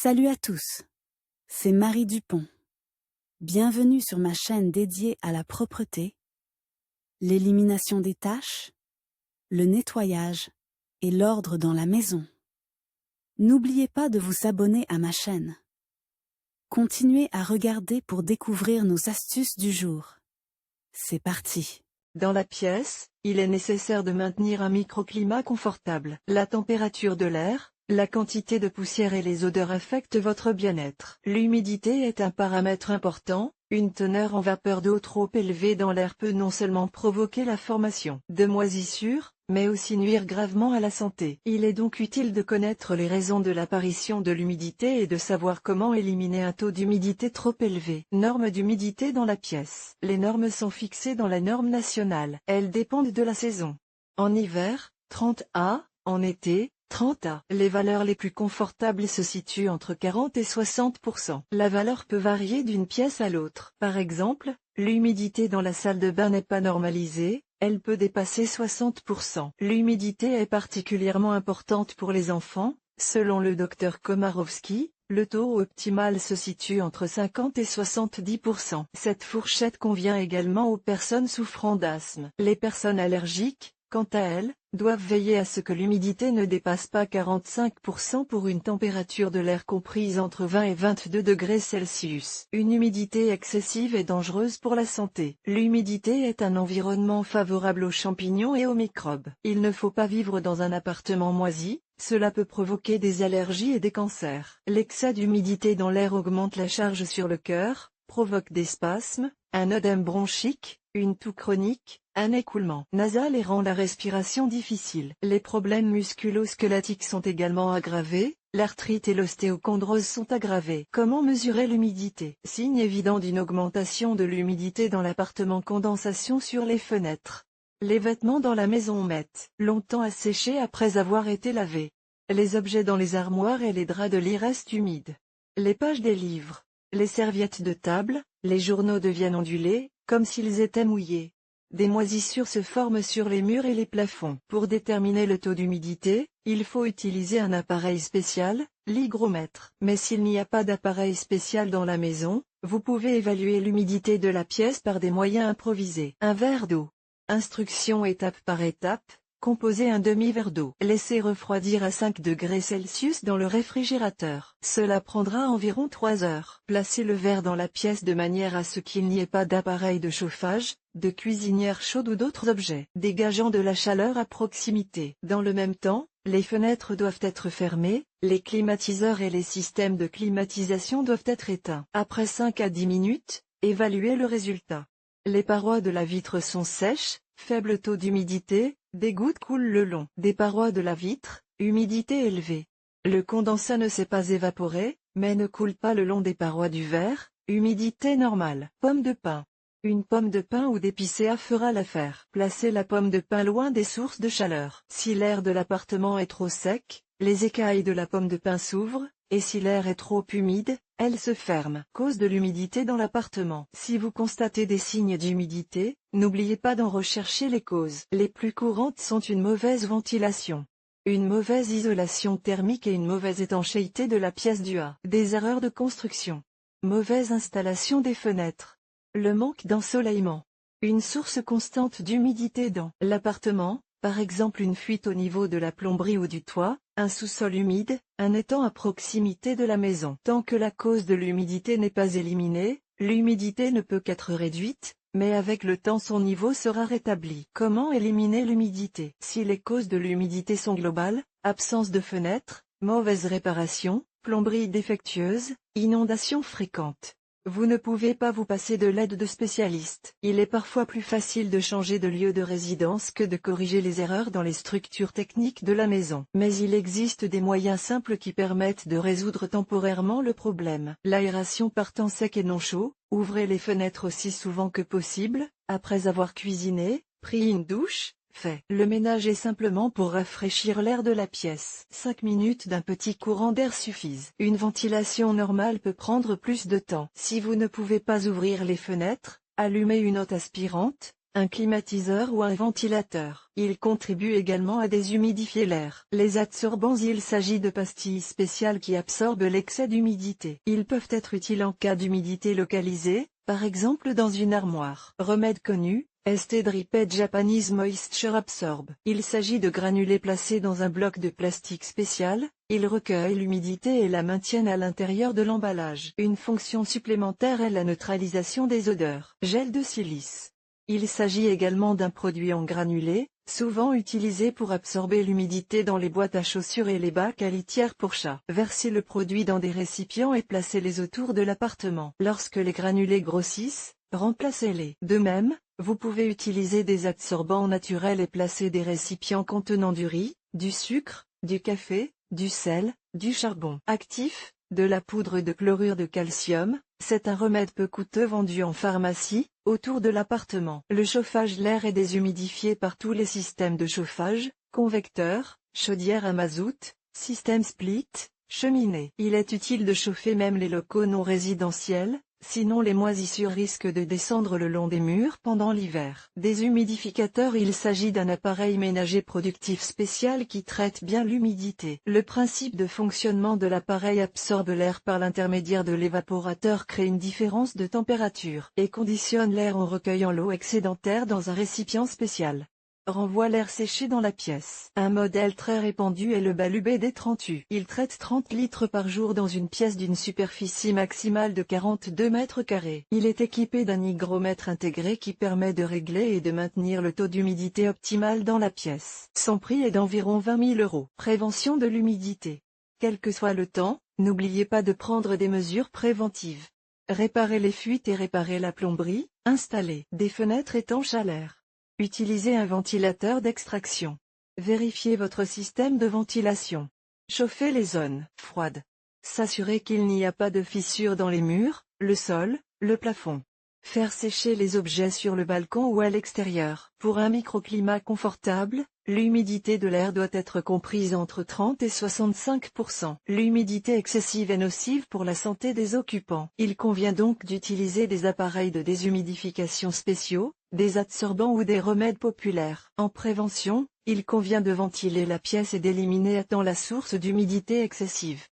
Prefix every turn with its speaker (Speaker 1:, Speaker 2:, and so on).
Speaker 1: Salut à tous, c'est Marie Dupont. Bienvenue sur ma chaîne dédiée à la propreté, l'élimination des taches, le nettoyage et l'ordre dans la maison. N'oubliez pas de vous abonner à ma chaîne. Continuez à regarder pour découvrir nos astuces du jour. C'est parti.
Speaker 2: Dans la pièce, il est nécessaire de maintenir un microclimat confortable. La température de l'air, la quantité de poussière et les odeurs affectent votre bien-être. L'humidité est un paramètre important. Une teneur en vapeur d'eau trop élevée dans l'air peut non seulement provoquer la formation de moisissures, mais aussi nuire gravement à la santé. Il est donc utile de connaître les raisons de l'apparition de l'humidité et de savoir comment éliminer un taux d'humidité trop élevé. Normes d'humidité dans la pièce. Les normes sont fixées dans la norme nationale. Elles dépendent de la saison. En hiver, 30 A, en été, 30 A. Les valeurs les plus confortables se situent entre 40 et 60%. La valeur peut varier d'une pièce à l'autre. Par exemple, l'humidité dans la salle de bain n'est pas normalisée, elle peut dépasser 60%. L'humidité est particulièrement importante pour les enfants. Selon le docteur Komarovski, le taux optimal se situe entre 50 et 70%. Cette fourchette convient également aux personnes souffrant d'asthme. Les personnes allergiques, quant à elles, doivent veiller à ce que l'humidité ne dépasse pas 45% pour une température de l'air comprise entre 20 et 22 degrés Celsius. Une humidité excessive est dangereuse pour la santé. L'humidité est un environnement favorable aux champignons et aux microbes. Il ne faut pas vivre dans un appartement moisi, cela peut provoquer des allergies et des cancers. L'excès d'humidité dans l'air augmente la charge sur le cœur, provoque des spasmes, un œdème bronchique, une toux chronique, un écoulement nasal et rend la respiration difficile. Les problèmes musculo-squelettiques sont également aggravés, l'arthrite et l'ostéochondrose sont aggravés. Comment mesurer l'humidité? Signe évident d'une augmentation de l'humidité dans l'appartement: condensation sur les fenêtres. Les vêtements dans la maison mettent longtemps à sécher après avoir été lavés. Les objets dans les armoires et les draps de lit restent humides. Les pages des livres, les serviettes de table, les journaux deviennent ondulés, comme s'ils étaient mouillés. Des moisissures se forment sur les murs et les plafonds. Pour déterminer le taux d'humidité, il faut utiliser un appareil spécial, l'hygromètre. Mais s'il n'y a pas d'appareil spécial dans la maison, vous pouvez évaluer l'humidité de la pièce par des moyens improvisés. Un verre d'eau. Instruction étape par étape. Composez un demi-verre d'eau. Laissez refroidir à 5 degrés Celsius dans le réfrigérateur. Cela prendra environ 3 heures. Placez le verre dans la pièce de manière à ce qu'il n'y ait pas d'appareil de chauffage, de cuisinière chaude ou d'autres objets dégageant de la chaleur à proximité. Dans le même temps, les fenêtres doivent être fermées, les climatiseurs et les systèmes de climatisation doivent être éteints. Après 5 à 10 minutes, évaluez le résultat. Les parois de la vitre sont sèches, faible taux d'humidité, des gouttes coulent le long des parois de la vitre, humidité élevée. Le condensat ne s'est pas évaporé, mais ne coule pas le long des parois du verre, humidité normale. Pomme de pin. Une pomme de pin ou d'épicéa fera l'affaire. Placez la pomme de pin loin des sources de chaleur. Si l'air de l'appartement est trop sec, les écailles de la pomme de pin s'ouvrent, et si l'air est trop humide, elle se ferme. Cause de l'humidité dans l'appartement. Si vous constatez des signes d'humidité, n'oubliez pas d'en rechercher les causes. Les plus courantes sont une mauvaise ventilation, une mauvaise isolation thermique et une mauvaise étanchéité de la pièce du A. Des erreurs de construction. Mauvaise installation des fenêtres. Le manque d'ensoleillement. Une source constante d'humidité dans l'appartement, par exemple une fuite au niveau de la plomberie ou du toit, un sous-sol humide, un étang à proximité de la maison. Tant que la cause de l'humidité n'est pas éliminée, l'humidité ne peut qu'être réduite, mais avec le temps son niveau sera rétabli. Comment éliminer l'humidité? Si les causes de l'humidité sont globales, absence de fenêtres, mauvaise réparation, plomberie défectueuse, inondations fréquentes, vous ne pouvez pas vous passer de l'aide de spécialistes. Il est parfois plus facile de changer de lieu de résidence que de corriger les erreurs dans les structures techniques de la maison. Mais il existe des moyens simples qui permettent de résoudre temporairement le problème. L'aération par temps sec et non chaud. Ouvrez les fenêtres aussi souvent que possible, après avoir cuisiné, pris une douche, fait le ménage et simplement pour rafraîchir l'air de la pièce. 5 minutes d'un petit courant d'air suffisent. Une ventilation normale peut prendre plus de temps. Si vous ne pouvez pas ouvrir les fenêtres, allumez une hotte aspirante, un climatiseur ou un ventilateur. Il contribue également à déshumidifier l'air. Les adsorbants, il s'agit de pastilles spéciales qui absorbent l'excès d'humidité. Ils peuvent être utiles en cas d'humidité localisée, par exemple dans une armoire. Remède connu, Estée Dripped Japanese Moisture Absorb. Il s'agit de granulés placés dans un bloc de plastique spécial. Ils recueillent l'humidité et la maintiennent à l'intérieur de l'emballage. Une fonction supplémentaire est la neutralisation des odeurs. Gel de silice. Il s'agit également d'un produit en granulés, souvent utilisé pour absorber l'humidité dans les boîtes à chaussures et les bacs à litière pour chats. Versez le produit dans des récipients et placez-les autour de l'appartement. Lorsque les granulés grossissent, remplacez-les. De même, vous pouvez utiliser des adsorbants naturels et placer des récipients contenant du riz, du sucre, du café, du sel, du charbon actif, de la poudre de chlorure de calcium. C'est un remède peu coûteux vendu en pharmacie, autour de l'appartement. Le chauffage. L'air est déshumidifié par tous les systèmes de chauffage, convecteurs, chaudière à mazout, système split, cheminée. Il est utile de chauffer même les locaux non résidentiels, sinon les moisissures risquent de descendre le long des murs pendant l'hiver. Déshumidificateur. Il s'agit d'un appareil ménager productif spécial qui traite bien l'humidité. Le principe de fonctionnement de l'appareil absorbe l'air par l'intermédiaire de l'évaporateur, crée une différence de température et conditionne l'air en recueillant l'eau excédentaire dans un récipient spécial. Renvoie l'air séché dans la pièce. Un modèle très répandu est le Balub BD30U. Il traite 30 litres par jour dans une pièce d'une superficie maximale de 42 mètres carrés. Il est équipé d'un hygromètre intégré qui permet de régler et de maintenir le taux d'humidité optimal dans la pièce. Son prix est d'environ 20 000 €. Prévention de l'humidité. Quel que soit le temps, n'oubliez pas de prendre des mesures préventives. Réparer les fuites et réparer la plomberie. Installer des fenêtres étanches à l'air. Utilisez un ventilateur d'extraction. Vérifiez votre système de ventilation. Chauffez les zones froides. S'assurer qu'il n'y a pas de fissures dans les murs, le sol, le plafond. Faire sécher les objets sur le balcon ou à l'extérieur. Pour un microclimat confortable, l'humidité de l'air doit être comprise entre 30 et 65%. L'humidité excessive est nocive pour la santé des occupants. Il convient donc d'utiliser des appareils de déshumidification spéciaux, des adsorbants ou des remèdes populaires. En prévention, il convient de ventiler la pièce et d'éliminer à temps la source d'humidité excessive.